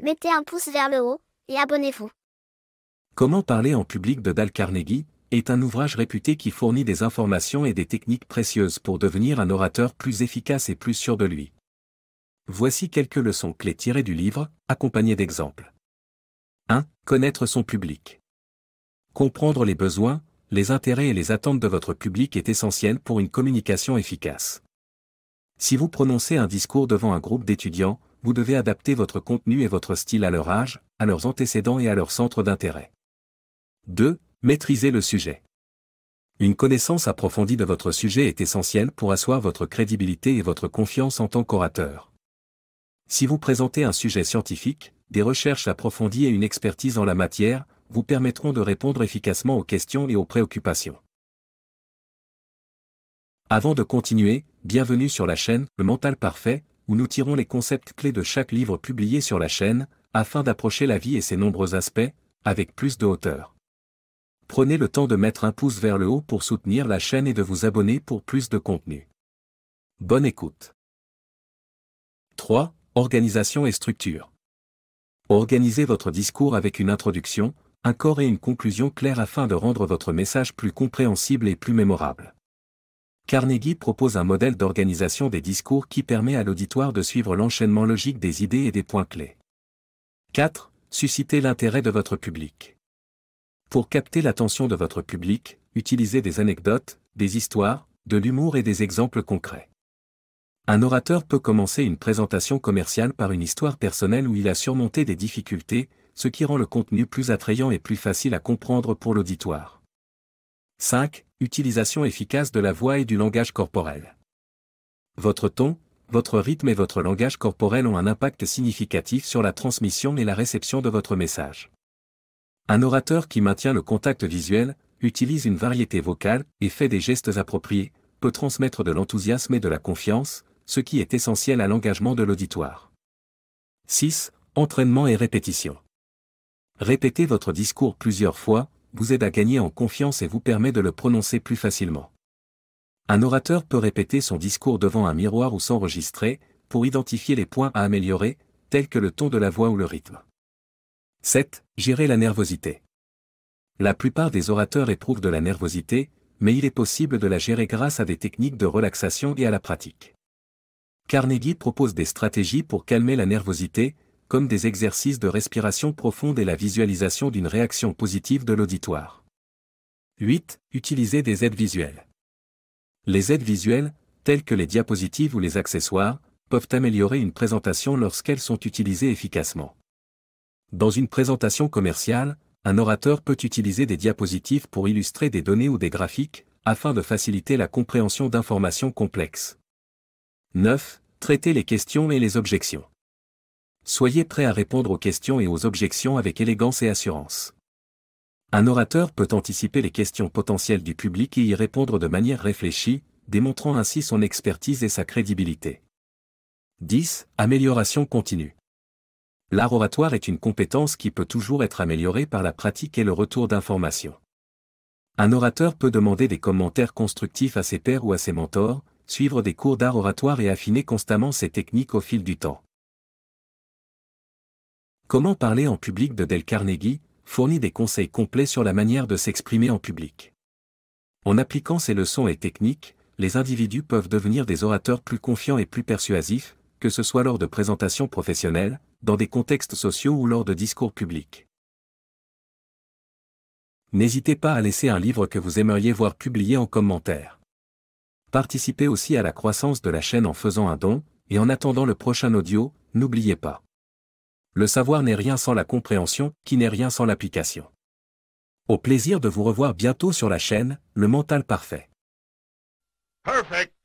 Mettez un pouce vers le haut, et abonnez-vous. Comment parler en public de Dale Carnegie est un ouvrage réputé qui fournit des informations et des techniques précieuses pour devenir un orateur plus efficace et plus sûr de lui. Voici quelques leçons clés tirées du livre, accompagnées d'exemples. 1. Connaître son public. Comprendre les besoins, les intérêts et les attentes de votre public est essentiel pour une communication efficace. Si vous prononcez un discours devant un groupe d'étudiants, vous devez adapter votre contenu et votre style à leur âge, à leurs antécédents et à leur centre d'intérêt. 2. Maîtriser le sujet. Une connaissance approfondie de votre sujet est essentielle pour asseoir votre crédibilité et votre confiance en tant qu'orateur. Si vous présentez un sujet scientifique, des recherches approfondies et une expertise en la matière vous permettront de répondre efficacement aux questions et aux préoccupations. Avant de continuer, bienvenue sur la chaîne Le Mental Parfait, où nous tirons les concepts clés de chaque livre publié sur la chaîne, afin d'approcher la vie et ses nombreux aspects, avec plus de hauteur. Prenez le temps de mettre un pouce vers le haut pour soutenir la chaîne et de vous abonner pour plus de contenu. Bonne écoute. 3. Organisation et structure. Organisez votre discours avec une introduction, un corps et une conclusion claire afin de rendre votre message plus compréhensible et plus mémorable. Carnegie propose un modèle d'organisation des discours qui permet à l'auditoire de suivre l'enchaînement logique des idées et des points clés. 4. Suscitez l'intérêt de votre public. Pour capter l'attention de votre public, utilisez des anecdotes, des histoires, de l'humour et des exemples concrets. Un orateur peut commencer une présentation commerciale par une histoire personnelle où il a surmonté des difficultés, ce qui rend le contenu plus attrayant et plus facile à comprendre pour l'auditoire. 5. Utilisation efficace de la voix et du langage corporel. Votre ton, votre rythme et votre langage corporel ont un impact significatif sur la transmission et la réception de votre message. Un orateur qui maintient le contact visuel, utilise une variété vocale et fait des gestes appropriés, peut transmettre de l'enthousiasme et de la confiance, ce qui est essentiel à l'engagement de l'auditoire. 6. Entraînement et répétition. Répéter votre discours plusieurs fois vous aide à gagner en confiance et vous permet de le prononcer plus facilement. Un orateur peut répéter son discours devant un miroir ou s'enregistrer, pour identifier les points à améliorer, tels que le ton de la voix ou le rythme. 7. Gérer la nervosité. La plupart des orateurs éprouvent de la nervosité, mais il est possible de la gérer grâce à des techniques de relaxation et à la pratique. Carnegie propose des stratégies pour calmer la nervosité, comme des exercices de respiration profonde et la visualisation d'une réaction positive de l'auditoire. 8. Utiliser des aides visuelles. Les aides visuelles, telles que les diapositives ou les accessoires, peuvent améliorer une présentation lorsqu'elles sont utilisées efficacement. Dans une présentation commerciale, un orateur peut utiliser des diapositives pour illustrer des données ou des graphiques, afin de faciliter la compréhension d'informations complexes. 9. Traiter les questions et les objections. Soyez prêt à répondre aux questions et aux objections avec élégance et assurance. Un orateur peut anticiper les questions potentielles du public et y répondre de manière réfléchie, démontrant ainsi son expertise et sa crédibilité. 10. Amélioration continue. L'art oratoire est une compétence qui peut toujours être améliorée par la pratique et le retour d'informations. Un orateur peut demander des commentaires constructifs à ses pairs ou à ses mentors, suivre des cours d'art oratoire et affiner constamment ses techniques au fil du temps. Comment parler en public de Dale Carnegie fournit des conseils complets sur la manière de s'exprimer en public. En appliquant ces leçons et techniques, les individus peuvent devenir des orateurs plus confiants et plus persuasifs, que ce soit lors de présentations professionnelles, dans des contextes sociaux ou lors de discours publics. N'hésitez pas à laisser un livre que vous aimeriez voir publié en commentaire. Participez aussi à la croissance de la chaîne en faisant un don, et en attendant le prochain audio, n'oubliez pas. Le savoir n'est rien sans la compréhension, qui n'est rien sans l'application. Au plaisir de vous revoir bientôt sur la chaîne Le Mental Parfait. Perfect.